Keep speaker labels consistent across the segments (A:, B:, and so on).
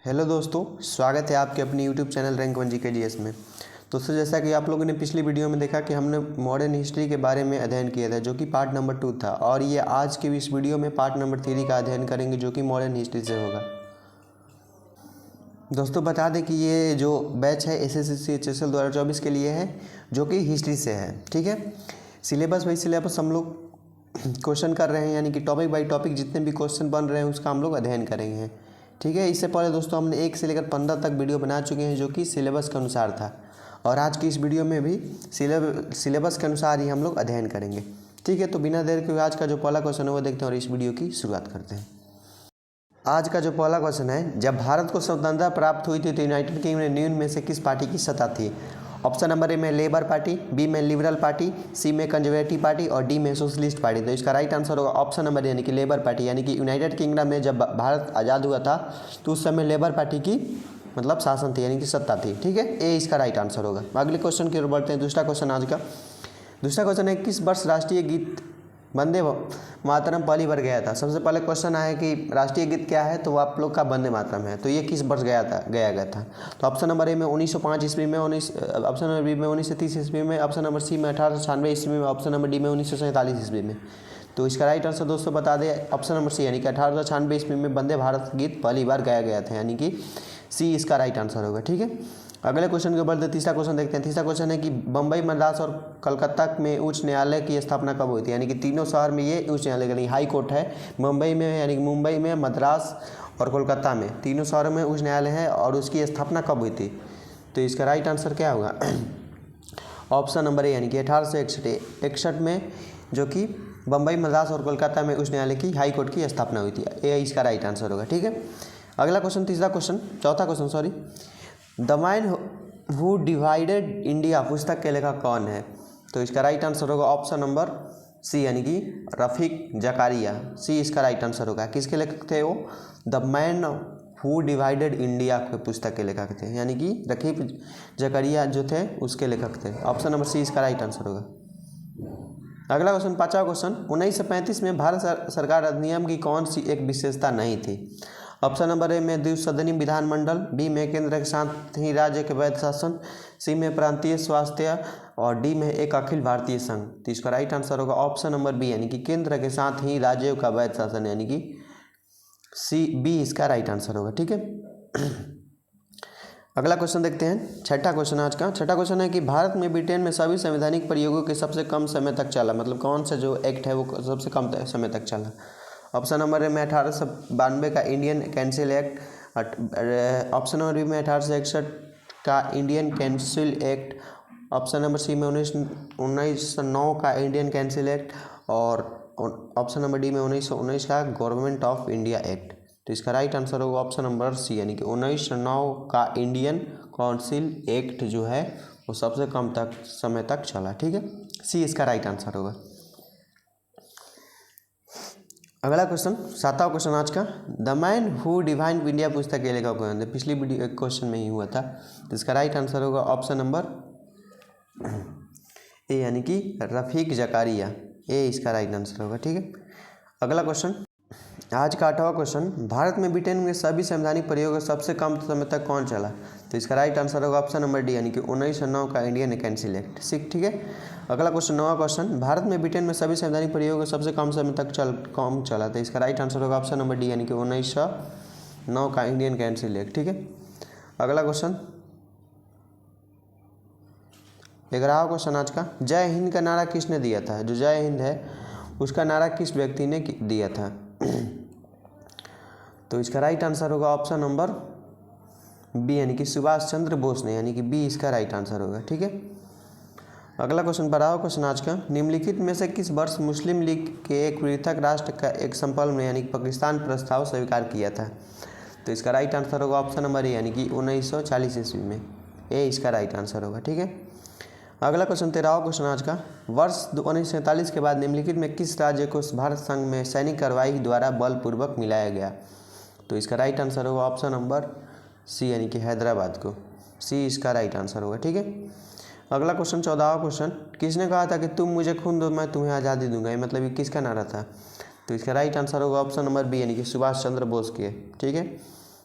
A: Hello दोस्तों, स्वागत है आपके अपने YouTube channel rank one GK में। दोस्तों, जैसा कि आप लोगों ने पिछली वीडियो में देखा कि हमने मॉडर्न हिस्ट्री के बारे में अध्ययन किया था, जो कि पार्ट नंबर 2 था। और ये आज के इस वीडियो में पार्ट नंबर 3 का अध्ययन करेंगे, जो कि मॉडर्न हिस्ट्री से होगा। दोस्तों, बता दें कि ये जो बैच है SSC HSL 2024 के लिए है, जो कि हिस्ट्री से है। ठीक है, सिलेबस बाई सिलेबस हम लोग क्वेश्चन कर रहे हैं, यानी कि टॉपिक बाई टॉपिक जितने भी क्वेश्चन बन रहे हैं उसका हम लोग अध्ययन करेंगे। ठीक है, इससे पहले दोस्तों हमने 1 से लेकर 15 तक वीडियो बना चुके हैं, जो कि सिलेबस के अनुसार था। और आज की इस वीडियो में भी सिलेबस के अनुसार ही हम लोग अध्ययन करेंगे। ठीक है, तो बिना देर के आज का जो पहला क्वेश्चन है वो देखते हैं और इस वीडियो की शुरुआत करते हैं। आज का जो पहला क्वेश्चन है, जब भारत को स्वतंत्रता प्राप्त हुई थी तो यूनाइटेड किंगडम में में से किस पार्टी की सत्ता थी? ऑप्शन नंबर ए में लेबर पार्टी, बी में लिबरल पार्टी, सी में कंजर्वेटिव पार्टी और डी में सोशलिस्ट पार्टी। तो इसका राइट आंसर होगा ऑप्शन नंबर यानी कि लेबर पार्टी। यानी कि यूनाइटेड किंगडम में जब भारत आज़ाद हुआ था तो उस समय लेबर पार्टी की मतलब शासन थी, यानी कि सत्ता थी। ठीक है, ए इसका राइट आंसर होगा। अगले क्वेश्चन की ओर बढ़ते हैं। दूसरा क्वेश्चन आज का दूसरा क्वेश्चन है, किस वर्ष राष्ट्रीय गीत वंदे मातरम पहली बार गया था? सबसे पहले क्वेश्चन आया कि राष्ट्रीय गीत क्या है, तो वो आप लोग का वंदे मातरम है। तो ये किस वर्ष गाया गया था? तो ऑप्शन नंबर ए में 1905 ईस्वी में, ऑप्शन नंबर बी में 1930 ईस्वी में, ऑप्शन नंबर सी में 1896 ईस्वी में, ऑप्शन नंबर डी में 1947 ईस्वी में। तो इसका राइट आंसर दोस्तों बता दें ऑप्शन नंबर सी, यानी कि 1896 ईस्वी में वंदे भारत गीत पहली बार गाया गया था, यानी कि सी इसका राइट आंसर होगा। ठीक है, अगले क्वेश्चन के बढ़ते तीसरा क्वेश्चन देखते हैं। तीसरा क्वेश्चन है कि बम्बई, मद्रास और कलकत्ता में उच्च न्यायालय की स्थापना कब हुई थी? यानी कि तीनों शहर में ये उच्च न्यायालय यानी हाई कोर्ट है। मुंबई में यानी कि मुंबई में, मद्रास और कोलकाता में, तीनों शहरों में उच्च न्यायालय है। और उसकी स्थापना कब हुई थी? तो इसका राइट आंसर क्या होगा? ऑप्शन नंबर ए यानी कि 1861 में, जो कि बम्बई, मद्रास और कोलकाता में उच्च न्यायालय की हाई कोर्ट की स्थापना हुई थी। ये इसका राइट आंसर होगा। ठीक है, अगला क्वेश्चन चौथा question the man who divided India पुस्तक के लेखक कौन है? तो इसका राइट आंसर होगा ऑप्शन नंबर सी, यानी कि रफीक जकारिया। सी इसका राइट आंसर होगा। किसके लेखक थे वो? The man who divided India के पुस्तक के लेखक थे, यानी कि रफीक जकारिया जो थे उसके लेखक थे। ऑप्शन नंबर सी इसका राइट आंसर होगा। अगला क्वेश्चन, पांचवा क्वेश्चन, 1935 में भारत सरकार अधिनियम की कौन सी एक विशेषता नहीं थी? ऑप्शन नंबर ए में द्विसदनीय विधानमंडल, बी में केंद्र के साथ ही राज्य के वैध शासन, सी में प्रांतीय स्वास्थ्य और डी में एक अखिल भारतीय संघ। तो इसका राइट आंसर होगा ऑप्शन नंबर बी, यानी कि केंद्र के साथ ही राज्यों का वैध शासन, यानी कि सी बी इसका राइट आंसर होगा। ठीक है, अगला क्वेश्चन देखते हैं। छठा क्वेश्चन आज का छठा क्वेश्चन है कि भारत में ब्रिटेन में सभी संवैधानिक प्रयोगों के सबसे कम समय तक चला, मतलब कौन सा जो एक्ट है वो सबसे कम समय तक चला? ऑप्शन नंबर ए में 1892 का Indian council act, option number B में 1861 का Indian council act, option number C में 1909 का इंडियन कैंसिल एक्ट और ऑप्शन नंबर डी में 1919 का गवर्नमेंट ऑफ इंडिया एक्ट। तो इसका राइट आंसर होगा ऑप्शन नंबर सी, यानी कि 1909 का इंडियन काउंसिल एक्ट जो है वो सबसे कम समय तक चला। ठीक है, सी इसका राइट आंसर होगा। अगला क्वेश्चन, सातवां क्वेश्चन आज का, the man who divide India पुस्तक के लेखक कौन है? पिछली वीडियो क्वेश्चन में ही हुआ था। तो इसका राइट आंसर होगा ऑप्शन नंबर ए, यानी कि रफीक जकारिया। ए इसका राइट आंसर होगा। ठीक है, अगला क्वेश्चन, आज का 8वां क्वेश्चन, भारत में ब्रिटेन में सभी संवैधानिक प्रयोग सबसे कम समय तक कौन चला? तो इसका राइट आंसर होगा ऑप्शन नंबर डी, यानी कि 1909 का इंडियन कैंसिल एक्ट। ठीक है, अगला क्वेश्चन 9वां क्वेश्चन, भारत में ब्रिटेन में सभी संवैधानिक प्रयोग सबसे कम समय तक कम चला। तो इसका राइट आंसर होगा ऑप्शन नंबर डी, यानी कि 1909 का इंडियन कैंसिल एक्ट। ठीक है, अगला क्वेश्चन 11वां क्वेश्चन आज का, जय हिंद का नारा किसने दिया था? जो जय हिंद है उसका नारा किस व्यक्ति ने दिया था? तो इसका राइट आंसर होगा ऑप्शन नंबर बी, यानी कि सुभाष चंद्र बोस ने, यानी कि बी इसका राइट आंसर होगा। ठीक है, अगला क्वेश्चन 12वां क्वेश्चन आज का, निम्नलिखित में से किस वर्ष मुस्लिम लीग के एक पृथक राष्ट्र का एक संकल्प में यानी कि पाकिस्तान प्रस्ताव स्वीकार किया था? तो इसका राइट आंसर होगा ऑप्शन नंबर ए, यानी कि 1940 ईस्वी में। ए इसका राइट आंसर होगा। ठीक है, अगला क्वेश्चन 13वां क्वेश्चन आज का, वर्ष 1947 के बाद निम्नलिखित में किस राज्य को भारत संघ में सैनिक कार्रवाई द्वारा बलपूर्वक मिलाया गया? तो इसका राइट आंसर होगा ऑप्शन नंबर सी, यानी कि हैदराबाद को। सी इसका राइट आंसर होगा। ठीक है, अगला क्वेश्चन 14वां क्वेश्चन, किसने कहा था कि तुम मुझे खून दो मैं तुम्हें आज़ादी दूंगा? ये मतलब ये किसका नारा था? तो इसका राइट आंसर होगा ऑप्शन नंबर बी, यानी कि सुभाष चंद्र बोस के। ठीक है,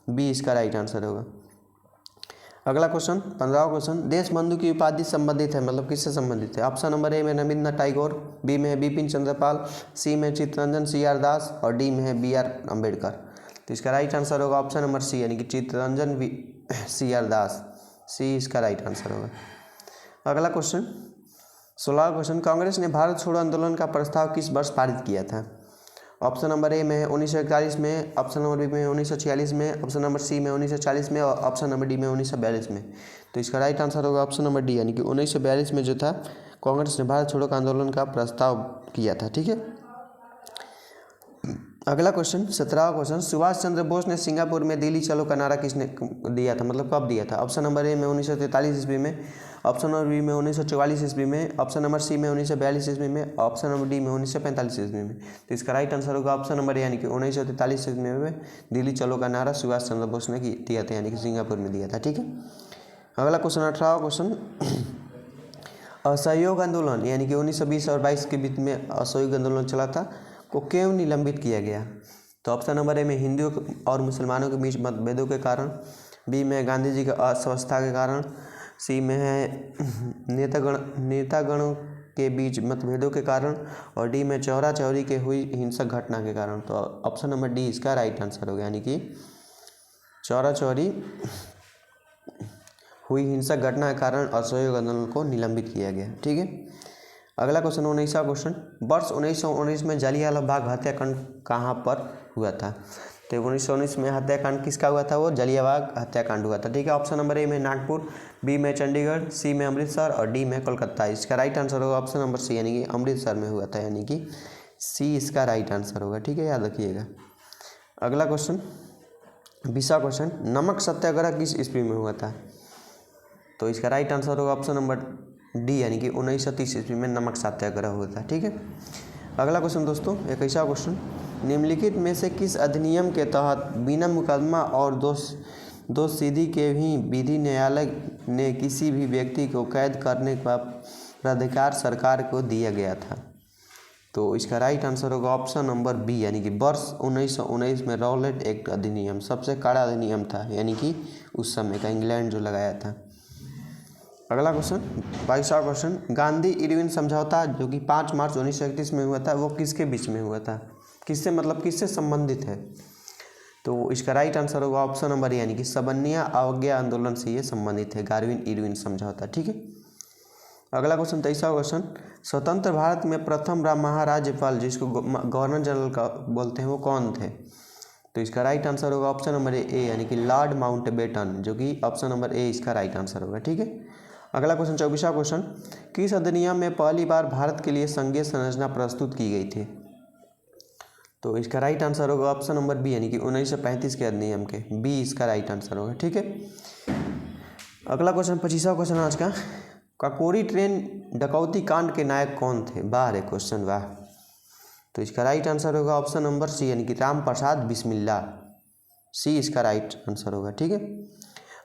A: बी इसका राइट आंसर होगा। अगला क्वेश्चन 15वां क्वेश्चन, देश बंधु की उपाधि संबंधित है, मतलब किससे संबंधित है? ऑप्शन नंबर ए में रविंद्रनाथ टैगोर, बी में बिपिन चंद्रपाल, सी में चित्तरंजन CR दास और डी में BR अम्बेडकर। तो इसका राइट आंसर होगा ऑप्शन नंबर सी यानी कि चित्तरंजन CR दास, सी इसका राइट आंसर होगा। अगला क्वेश्चन 16वां क्वेश्चन, कांग्रेस ने भारत छोड़ो आंदोलन का प्रस्ताव किस वर्ष पारित किया था? ऑप्शन नंबर ए में 1941 में, ऑप्शन नंबर बी में 1946 में, ऑप्शन नंबर सी में 1940 में और ऑप्शन नंबर डी में 1942 में। तो इसका राइट आंसर होगा ऑप्शन नंबर डी यानी कि 1942 में जो था कांग्रेस ने भारत छोड़ो आंदोलन का प्रस्ताव किया था। ठीक है। अगला क्वेश्चन 17वां क्वेश्चन, सुभाष चंद्र बोस ने सिंगापुर में दिल्ली चलो का नारा किसने दिया था, मतलब कब दिया था? ऑप्शन नंबर ए में 1943 ईस्वी में, ऑप्शन नंबर बी में 1944 ईस्वी में, ऑप्शन नंबर सी में 1942 ईस्वी में, ऑप्शन नंबर डी में 1945 ईस्वी में। तो इसका राइट आंसर होगा ऑप्शन नंबर यानी कि 1943 ईस्वी में दिल्ली चलो का नारा सुभाष चंद्र बोस ने दिया था, यानी कि सिंगापुर में दिया था। ठीक है। अगला क्वेश्चन 18वां क्वेश्चन, असहयोग आंदोलन यानी कि 1920 और 22 के बीच में असहयोग आंदोलन चला था, को क्यों निलंबित किया गया? तो ऑप्शन नंबर ए में हिंदुओं और मुसलमानों के बीच मतभेदों के कारण, बी में गांधी जी की अस्वस्थता के कारण, सी में है नेतागणों के बीच मतभेदों के कारण और डी में चौरा चौरी के हुई हिंसक घटना के कारण। तो ऑप्शन नंबर डी इसका राइट आंसर होगा, यानी कि चौरा चौरी हुई हिंसक घटना के कारण असहयोग आंदोलन को निलंबित किया गया। ठीक है। अगला क्वेश्चन 19वां क्वेश्चन, वर्ष 1919 में जलियांवाला बाग हत्याकांड कहाँ पर हुआ था? तो 1919 में हत्याकांड किसका हुआ था? वो जलियांवाला हत्याकांड हुआ था। ठीक है। ऑप्शन नंबर ए में नागपुर, बी में चंडीगढ़, सी में अमृतसर और डी में कोलकाता। इसका राइट आंसर होगा ऑप्शन नंबर सी यानी कि अमृतसर में हुआ था, यानी कि सी इसका राइट आंसर होगा। ठीक है, याद रखिएगा। अगला क्वेश्चन 20वां क्वेश्चन, नमक सत्याग्रह किस ईस्वी में हुआ था? तो इसका राइट आंसर होगा ऑप्शन नंबर डी यानी कि 1930 ईस्वी में नमक सत्याग्रह हुआ था। ठीक है। अगला क्वेश्चन दोस्तों 21वां क्वेश्चन, निम्नलिखित में से किस अधिनियम के तहत बिना मुकदमा और दोषसिद्धि के भी विधि न्यायालय ने किसी भी व्यक्ति को कैद करने का अधिकार सरकार को दिया गया था? तो इसका राइट आंसर होगा ऑप्शन नंबर बी यानी कि वर्ष 1919 में रॉलेट एक्ट अधिनियम सबसे कड़ा अधिनियम था, यानी कि उस समय का इंग्लैंड जो लगाया था। अगला क्वेश्चन 22वां क्वेश्चन, गांधी इरविन समझौता जो कि 5 मार्च 1931 में हुआ था, वो किसके बीच में हुआ था? किससे, मतलब किससे संबंधित है? तो इसका राइट आंसर होगा ऑप्शन नंबर यानी कि सबन्या अवज्ञा आंदोलन से ये संबंधित है, गार्विन इरविन समझौता। ठीक है। अगला क्वेश्चन 23वां क्वेश्चन, स्वतंत्र भारत में प्रथम महाराज्यपाल जिसको गवर्नर जनरल का बोलते हैं वो कौन थे? तो इसका राइट आंसर होगा ऑप्शन नंबर ए यानी कि लॉर्ड माउंटबेटन, जो कि ऑप्शन नंबर ए इसका राइट आंसर होगा। ठीक है। अगला क्वेश्चन 24वां क्वेश्चन, किस अधिनियम में पहली बार भारत के लिए संघीय संरचना प्रस्तुत की गई थी? तो इसका राइट आंसर होगा ऑप्शन नंबर बी यानी कि 1935 के अधिनियम के, बी इसका राइट आंसर होगा। ठीक है। अगला क्वेश्चन 25वां क्वेश्चन आज का, काकोरी ट्रेन डकौती कांड के नायक कौन थे? वाह रे क्वेश्चन वाह। तो इसका राइट आंसर होगा ऑप्शन नंबर सी यानी कि राम प्रसाद बिस्मिल्ला, सी इसका राइट आंसर होगा। ठीक है।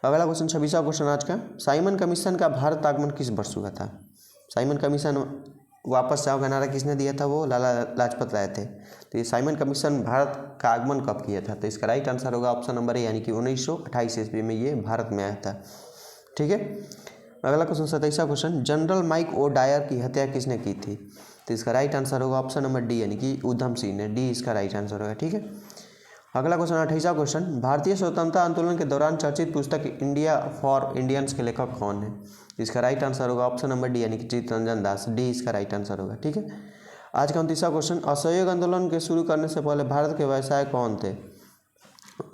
A: अगला क्वेश्चन 26वां क्वेश्चन आज का, साइमन कमीशन का भारत आगमन किस वर्ष हुआ था? साइमन कमीशन वापस जाओ का नारा किसने दिया था? वो लाला लाजपत राय थे। तो ये साइमन कमीशन भारत का आगमन कब किया था? तो इसका राइट आंसर होगा ऑप्शन नंबर ए यानी कि 1928 ईस्वी में ये भारत में आया था। ठीक है। अगला question 27वां question, general mic O Dyer की हत्या किसने की थी? तो इसका राइट आंसर होगा ऑप्शन नंबर डी यानी कि उधम सिंह ने, डी इसका राइट आंसर होगा। ठीक है। अगला क्वेश्चन 28वां क्वेश्चन, भारतीय स्वतंत्रता आंदोलन के दौरान चर्चित पुस्तक इंडिया फॉर इंडियंस के लेखक कौन है? इसका राइट आंसर होगा ऑप्शन नंबर डी यानी कि चित्तरंजन दास, डी इसका राइट आंसर होगा। ठीक है। आज का 29वां क्वेश्चन, असहयोग आंदोलन के शुरू करने से पहले भारत के व्यवसाय कौन थे?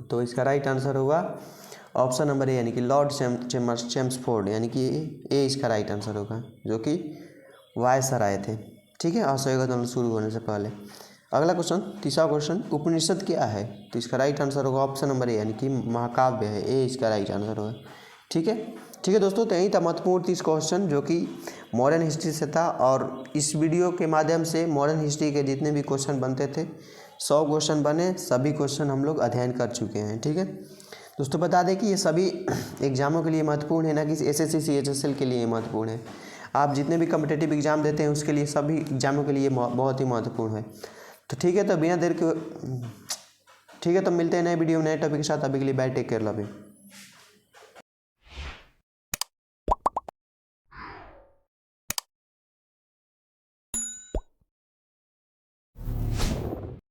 A: तो इसका राइट आंसर होगा ऑप्शन नंबर ए यानी कि लॉर्ड चेम्सफोर्ड, यानी कि ए इसका राइट आंसर होगा, जो कि वायसराय थे। ठीक है, असहयोग आंदोलन शुरू होने से पहले। अगला क्वेश्चन 30वां क्वेश्चन, उपनिषद क्या है? तो इसका राइट आंसर होगा ऑप्शन नंबर ए यानी कि महाकाव्य है, ए इसका राइट आंसर होगा। ठीक है दोस्तों, तो यही था महत्वपूर्ण 30 क्वेश्चन जो कि मॉडर्न हिस्ट्री से था, और इस वीडियो के माध्यम से मॉडर्न हिस्ट्री के जितने भी क्वेश्चन बनते थे 100 क्वेश्चन बने, सभी क्वेश्चन हम लोग अध्ययन कर चुके हैं। ठीक है दोस्तों, बता दें कि ये सभी एग्जामों के लिए महत्वपूर्ण है, ना कि SSC CHSL के लिए महत्वपूर्ण है। आप जितने भी कम्पिटेटिव एग्जाम देते हैं उसके लिए, सभी एग्जामों के लिए बहुत ही महत्वपूर्ण है। तो ठीक है, तो बिना देर के ठीक है, तो मिलते हैं नए वीडियो नए टॉपिक के साथ। अभी के लिए bye, take care, love you.